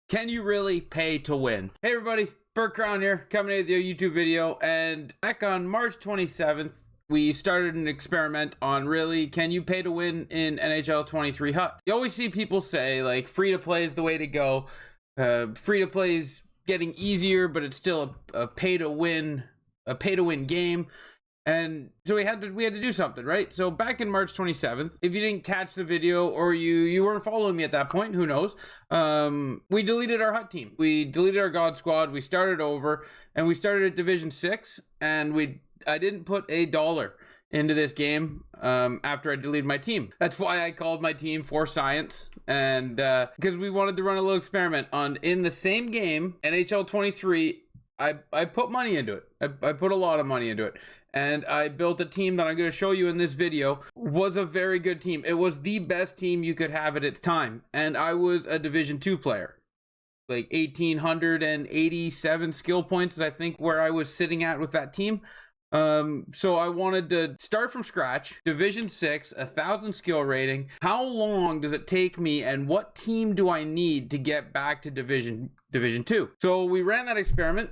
Can you really pay to win? Hey everybody, Burt Crown here, coming at your YouTube video, and back on March 27th, we started an experiment on really, can you pay to win in NHL 23 HUT? You always see people say, like, free to play is the way to go. Free to play is getting easier, but it's still a pay to win game. And so we had to do something, right? So back in March 27th, if you didn't catch the video or you weren't following me at that point, who knows? We deleted our HUT team. We deleted our God Squad. We started over, and we started at Division 6, and I didn't put $1 into this game after I deleted my team. That's why I called my team For Science, and because we wanted to run a little experiment on, in the same game, NHL 23, I put money into it. I put a lot of money into it. And I built a team that I'm going to show you in this video. Was a very good team. It was the best team you could have at its time. And I was a Division 2 player. Like 1,887 skill points is I think where I was sitting at with that team. So I wanted to start from scratch. Division 6, 1,000 skill rating. How long does it take me and what team do I need to get back to Division 2? So we ran that experiment,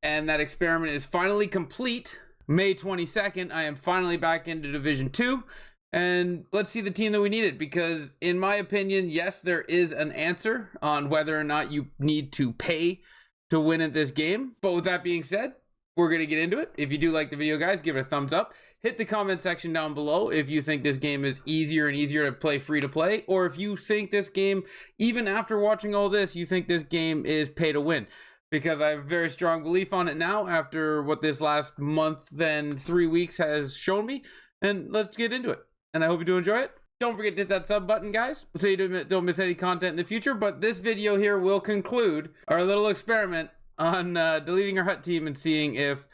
and that experiment is finally complete. May 22nd, I am finally back into Division 2, and let's see the team that we needed, because in my opinion, yes, there is an answer on whether or not you need to pay to win at this game. But with that being said, we're going to get into it. If you do like the video, guys, give it a thumbs up. Hit the comment section down below if you think this game is easier and easier to play free to play, or if you think this game, even after watching all this, you think this game is pay to win. Because I have a very strong belief on it now after what this last month and 3 weeks has shown me. And let's get into it. And I hope you do enjoy it. Don't forget to hit that sub button, guys, so you don't miss any content in the future. But this video here will conclude our little experiment on deleting our HUT team and seeing if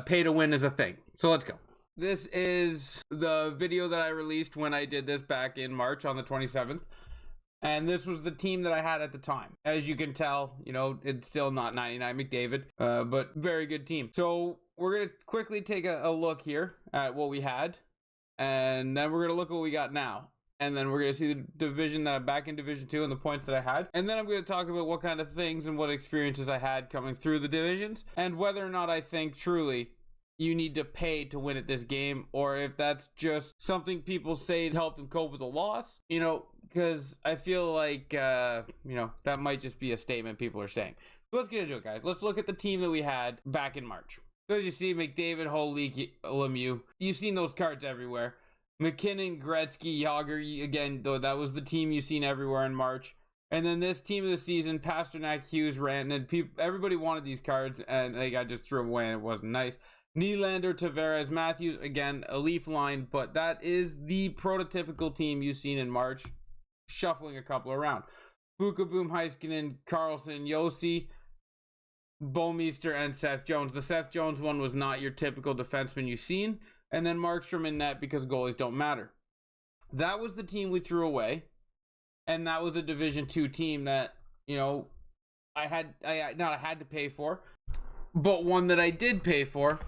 pay to win is a thing. So let's go. This is the video that I released when I did this back in March on the 27th. And this was the team that I had at the time. As you can tell, you know, it's still not 99 McDavid, but very good team. So we're going to quickly take a look here at what we had. And then we're going to look at what we got now. And then we're going to see the division that I'm back in Division 2 and the points that I had. And then I'm going to talk about what kind of things and what experiences I had coming through the divisions. And whether or not I think truly you need to pay to win at this game. Or if that's just something people say to help them cope with a loss. You know, because I feel like, you know, that might just be a statement people are saying. So let's get into it, guys. Let's look at the team that we had back in March. So as you see, McDavid, Holik, Lemieux. You've seen those cards everywhere. McKinnon, Gretzky, Yager. Again, though, that was the team you've seen everywhere in March. And then this team of the season, Pasternak, Hughes, Rantanen. Everybody wanted these cards, and I just threw them away, and it wasn't nice. Nylander, Tavares, Matthews. Again, a Leaf line, but that is the prototypical team you've seen in March. Shuffling a couple around. Bukaboom, Heiskanen, Carlson, Yossi, Bouwmeester, and Seth Jones. The Seth Jones one was not your typical defenseman you've seen. And then Markstrom in net because goalies don't matter. That was the team we threw away. And that was a Division 2 team that, you know, I had to pay for, but one that I did pay for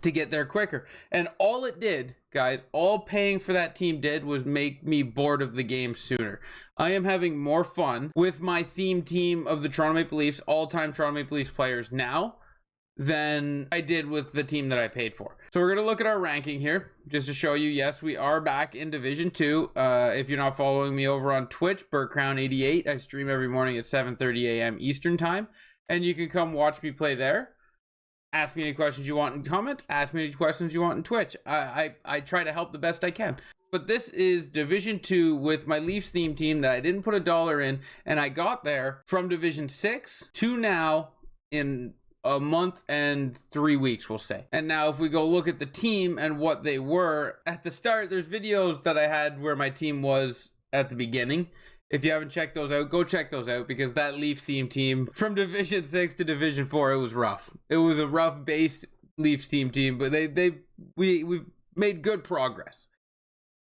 to get there quicker. And all it did, guys, all paying for that team did was make me bored of the game sooner. I am having more fun with my theme team of the Toronto Maple Leafs, all-time Toronto Maple Leafs players now than I did with the team that I paid for. So we're going to look at our ranking here just to show you, yes, we are back in Division 2. If you're not following me over on Twitch, BurtCrown88, I stream every morning at 7:30 a.m. Eastern time, and you can come watch me play there. Ask me any questions you want in comments. Ask me any questions you want in Twitch. I try to help the best I can. But this is Division 2 with my Leafs theme team that I didn't put $1 in. And I got there from Division 6 to now in a month and 3 weeks, we'll say. And now if we go look at the team and what they were, at the start, there's videos that I had where my team was at the beginning. If you haven't checked those out, go check those out, because that Leafs team from Division 6 to Division 4, it was rough. It was a rough-based Leafs team, but we've made good progress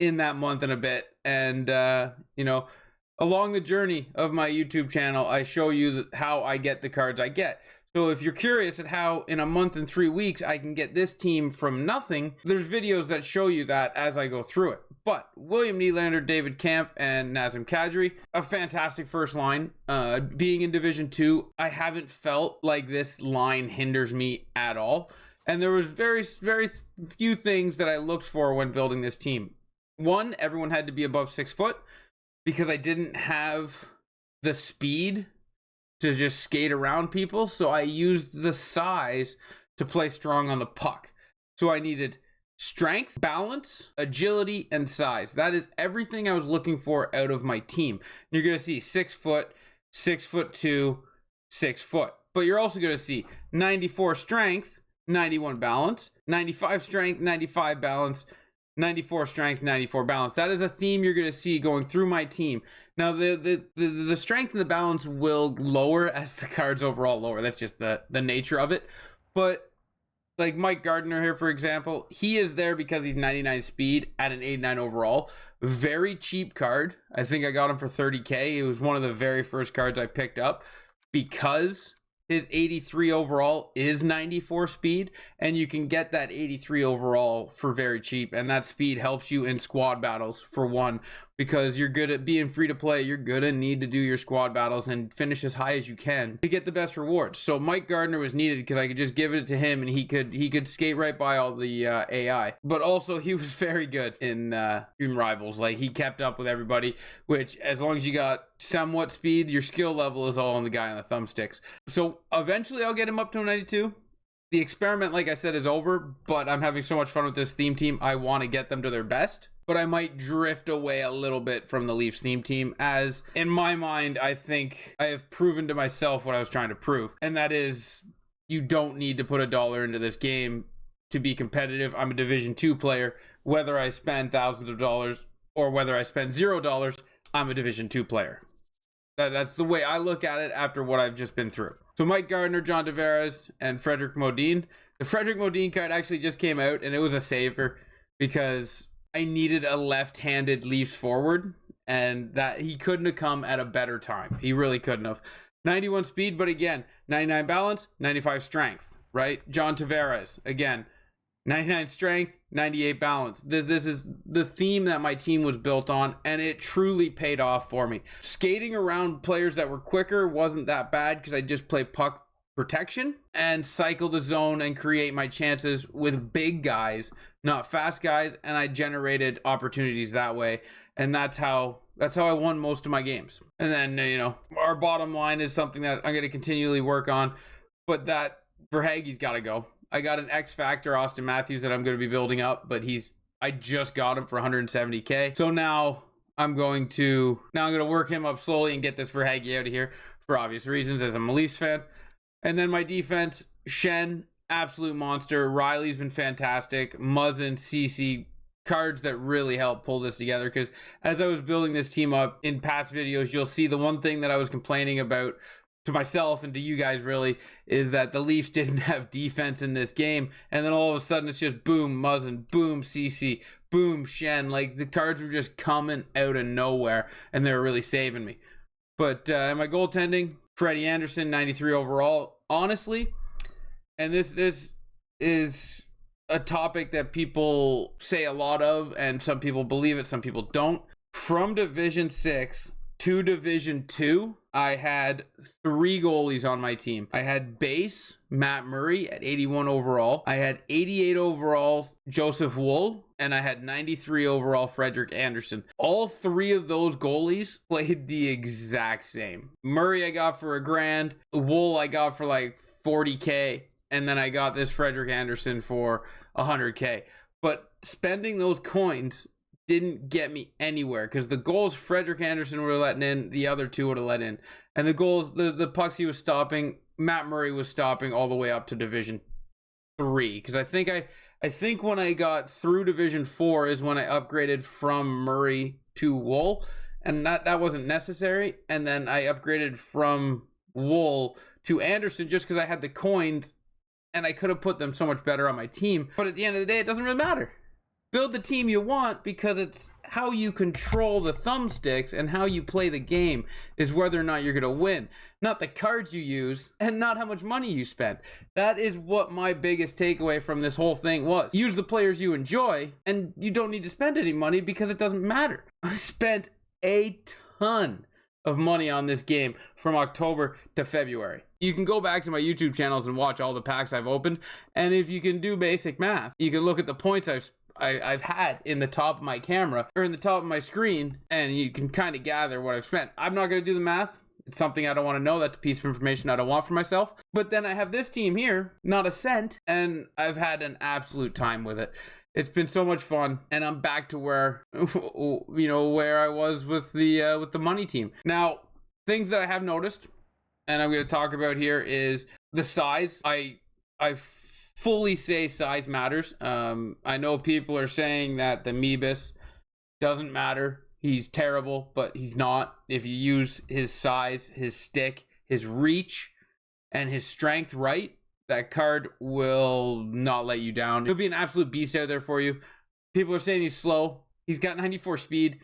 in that month and a bit. And, you know, along the journey of my YouTube channel, I show you how I get the cards I get. So if you're curious at how in a month and 3 weeks I can get this team from nothing, there's videos that show you that as I go through it. But William Nylander, David Kampf, and Nazem Kadri, a fantastic first line. Being in Division 2, I haven't felt like this line hinders me at all. And there was very, very few things that I looked for when building this team. One, everyone had to be above 6 foot because I didn't have the speed to just skate around people. So I used the size to play strong on the puck. So I needed strength, balance, agility, and size. That is everything I was looking for out of my team. You're going to see 6 foot, 6'2", 6 foot. But you're also going to see 94 strength, 91 balance, 95 strength, 95 balance, 94 strength, 94 balance. That is a theme you're going to see going through my team. Now, the strength and the balance will lower as the cards overall lower. That's just the nature of it. But like Mike Gardner here, for example, he is there because he's 99 speed at an 89 overall. Very cheap card. I think I got him for 30K. It was one of the very first cards I picked up because his 83 overall is 94 speed, and you can get that 83 overall for very cheap, and that speed helps you in squad battles for one, because you're good at being free to play. You're gonna need to do your squad battles and finish as high as you can to get the best rewards. So Mike Gardner was needed because I could just give it to him and he could skate right by all the AI. But also he was very good in rivals. Like, he kept up with everybody, which as long as you got somewhat speed, your skill level is all on the guy on the thumbsticks. So eventually I'll get him up to a 92. The experiment, like I said, is over, but I'm having so much fun with this theme team. I want to get them to their best, but I might drift away a little bit from the Leafs theme team, as in my mind, I think I have proven to myself what I was trying to prove. And that is, you don't need to put $1 into this game to be competitive. I'm a Division 2 player. Whether I spend thousands of dollars or whether I spend $0, I'm a Division 2 player. That's the way I look at it after what I've just been through. So Mike Gardner, John Tavares, and Frederick Modine. The Frederick Modine card actually just came out, and it was a saver because I needed a left-handed Leafs forward, and that he couldn't have come at a better time. He really couldn't have. 91 speed, but again, 99 balance, 95 strength, right? John Tavares, again, 99 strength, 98 balance. This is the theme that my team was built on, and it truly paid off for me. Skating around players that were quicker wasn't that bad because I just play puck protection and cycle the zone and create my chances with big guys, not fast guys, and I generated opportunities that way. And that's how I won most of my games. And then, our bottom line is something that I'm going to continually work on, but that Verhaeghe's got to go. I got an X Factor Austin Matthews that I'm going to be building up, but I just got him for 170K. So now I'm going to work him up slowly and get this Verhaeghe out of here for obvious reasons, as I'm a Leafs fan. And then my defense, Shen, absolute monster. Riley's been fantastic. Muzzin, Ceci, cards that really help pull this together, because as I was building this team up in past videos, you'll see the one thing that I was complaining about to myself and to you guys really is that the Leafs didn't have defense in this game, and then all of a sudden it's just boom Muzzin, boom Ceci, boom Shen. Like, the cards were just coming out of nowhere and they were really saving me. But my goaltending, Freddie Anderson, 93 overall. Honestly, and this is a topic that people say a lot of, and some people believe it, some people don't. From Division 6 to Division 2, I had 3 goalies on my team. I had base Matt Murray at 81 overall. I had 88 overall Joseph Wool, and I had 93 overall Frederik Andersen. All 3 of those goalies played the exact same. Murray I got for $1,000. Wool I got for like 40K. And then I got this Frederik Andersen for 100K. But spending those coins didn't get me anywhere, because the goals Frederik Andersen were letting in, the other 2 would have let in. And the goals, the pucks he was stopping, Matt Murray was stopping all the way up to Division 3. Because I think when I got through Division 4 is when I upgraded from Murray to Wool. And that wasn't necessary. And then I upgraded from Wool to Andersen just because I had the coins and I could have put them so much better on my team. But at the end of the day, it doesn't really matter. Build the team you want because it's how you control the thumbsticks and how you play the game is whether or not you're going to win, not the cards you use and not how much money you spend. That is what my biggest takeaway from this whole thing was. Use the players you enjoy, and you don't need to spend any money because it doesn't matter. I spent a ton of money on this game from October to February. You can go back to my YouTube channels and watch all the packs I've opened, and if you can do basic math, you can look at the points I've had in the top of my camera or in the top of my screen, and you can kind of gather what I've spent. I'm not going to do the math. It's something I don't want to know. That's a piece of information I don't want for myself. But then I have this team here, not a cent, and I've had an absolute time with it. It's been so much fun, and I'm back to where where I was with the money team. Now, things that I have noticed, and I'm going to talk about here, is the size. I fully say size matters. I know people are saying that the Meebus doesn't matter. He's terrible, but he's not. If you use his size, his stick, his reach, and his strength right, that card will not let you down. He'll be an absolute beast out there for you. People are saying he's slow. He's got 94 speed.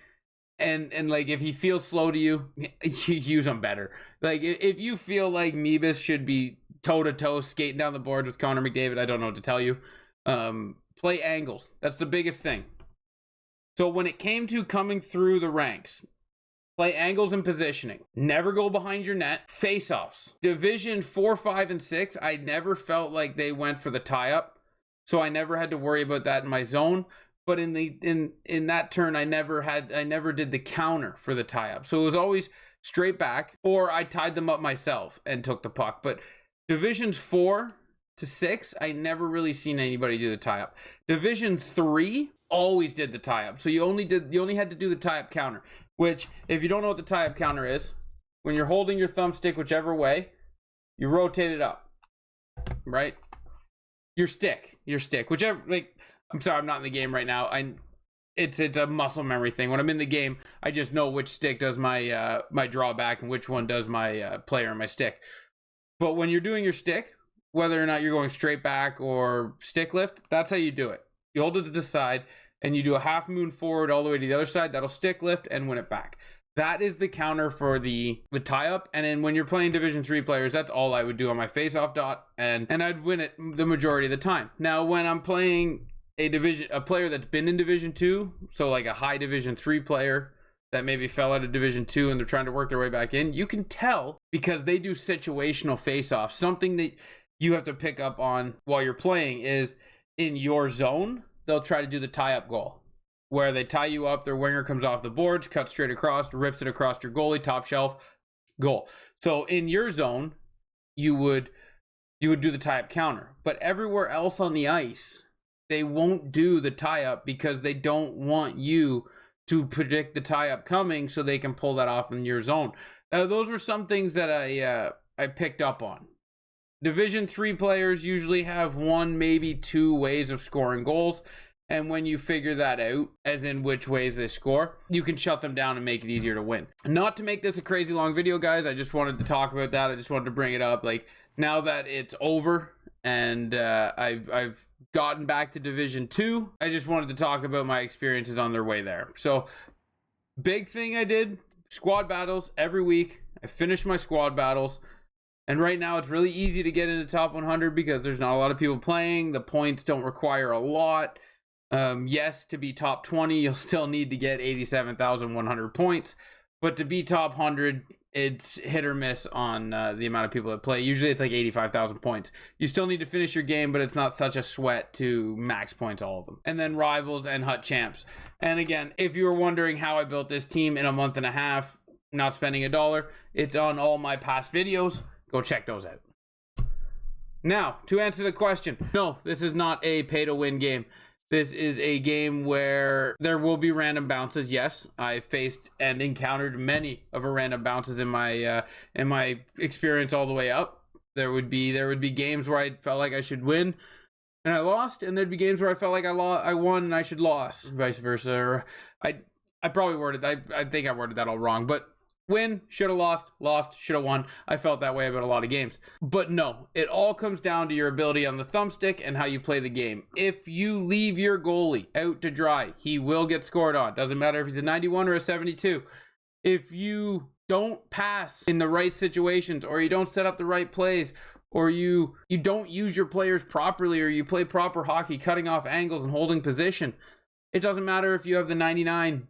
And like, if he feels slow to you, you use him better. Like, if you feel like Meebus should be toe-to-toe skating down the boards with Connor McDavid, I don't know what to tell you. Play angles. That's the biggest thing. So when it came to coming through the ranks, play angles and positioning. Never go behind your net. Face-offs. Division 4, 5, and 6, I never felt like they went for the tie-up. So I never had to worry about that in my zone. But in that turn, I never did the counter for the tie-up. So it was always straight back, or I tied them up myself and took the puck. But Divisions 4 to 6, I never really seen anybody do the tie-up. Division 3 always did the tie-up. So you only had to do the tie-up counter. Which, if you don't know what the tie-up counter is, when you're holding your thumbstick whichever way, you rotate it up, right? Your stick, whichever. Like, I'm sorry, I'm not in the game right now. It's a muscle memory thing. When I'm in the game, I just know which stick does my my drawback and which one does my player and my stick. But when you're doing your stick, whether or not you're going straight back or stick lift, that's how you do it. You hold it to the side, and you do a half moon forward all the way to the other side. That'll stick lift and win it back. That is the counter for the tie-up. And then when you're playing Division 3 players, that's all I would do on my face-off dot, and I'd win it the majority of the time. Now, when I'm playing a player that's been in Division 2, so like a high Division 3 player that maybe fell out of Division 2 and they're trying to work their way back in, you can tell because they do situational face-offs. Something that you have to pick up on while you're playing is in your zone, they'll try to do the tie-up goal, where they tie you up, their winger comes off the boards, cuts straight across, rips it across your goalie, top shelf, goal. So in your zone, you would do the tie-up counter. But everywhere else on the ice, they won't do the tie-up because they don't want you to predict the tie-up coming so they can pull that off in your zone. Those were some things that I picked up on. Division 3 players usually have one, maybe two ways of scoring goals. And when you figure that out, as in which ways they score, you can shut them down and make it easier to win. Not to make this a crazy long video, guys. I just wanted to talk about that. I just wanted to bring it up. Like, now that it's over and I've gotten back to Division 2, I just wanted to talk about my experiences on their way there. So, big thing I did, squad battles every week. I finished my squad battles. And right now, it's really easy to get into top 100 because there's not a lot of people playing. The points don't require a lot. Yes, to be top 20, you'll still need to get 87,100 points. But to be top 100, it's hit or miss on the amount of people that play. Usually, it's like 85,000 points. You still need to finish your game, but it's not such a sweat to max points all of them. And then rivals and hut champs. And again, if you were wondering how I built this team in a month and a half, not spending $1, it's on all my past videos. Go check those out. Now, to answer the question, no, this is not a pay-to-win game. This is a game where there will be random bounces. Yes, I faced and encountered many of a random bounces in my experience all the way up. There would be games where I felt like I should win and I lost, and there'd be games where I felt like I won and I should lose, vice versa. Or I probably worded I think I worded that all wrong, but Win, should have lost, lost, should have won. I felt that way about a lot of games. But no, it all comes down to your ability on the thumbstick and how you play the game. If you leave your goalie out to dry, he will get scored on. Doesn't matter if he's a 91 or a 72. If you don't pass in the right situations, or you don't set up the right plays, or you don't use your players properly, or you play proper hockey, cutting off angles and holding position, it doesn't matter if you have the 99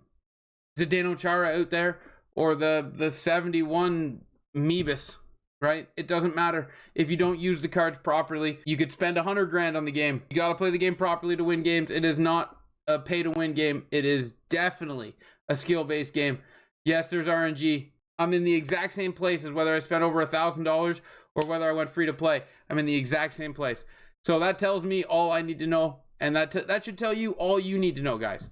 Zdeno Chara out there or the 71 Meebus, right? It doesn't matter if you don't use the cards properly. You could spend $100 grand on the game. You got to play the game properly to win games. It is not a pay to win game. It is definitely a skill-based game. Yes, there's RNG. I'm in the exact same place as whether I spent over $1,000 or whether I went free to play. I'm in the exact same place. So that tells me all I need to know, and that should tell you all you need to know, guys.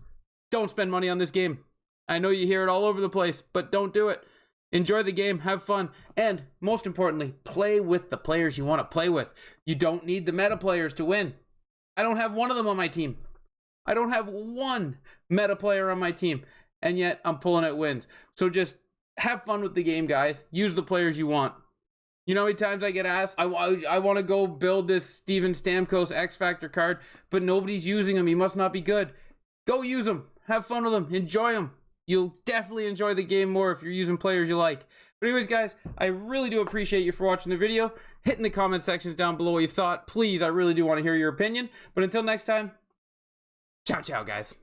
Don't spend money on this game. I know you hear it all over the place, but don't do it. Enjoy the game, have fun, and most importantly, play with the players you want to play with. You don't need the meta players to win. I don't have one of them on my team. I don't have one meta player on my team, and yet I'm pulling out wins. So just have fun with the game, guys. Use the players you want. You know how many times I get asked, I want to go build this Steven Stamkos X Factor card, but nobody's using him. He must not be good. Go use him. Have fun with him. Enjoy him. You'll definitely enjoy the game more if you're using players you like. But anyways, guys, I really do appreciate you for watching the video. Hit in the comment sections down below what you thought. Please, I really do want to hear your opinion. But until next time, ciao, ciao, guys.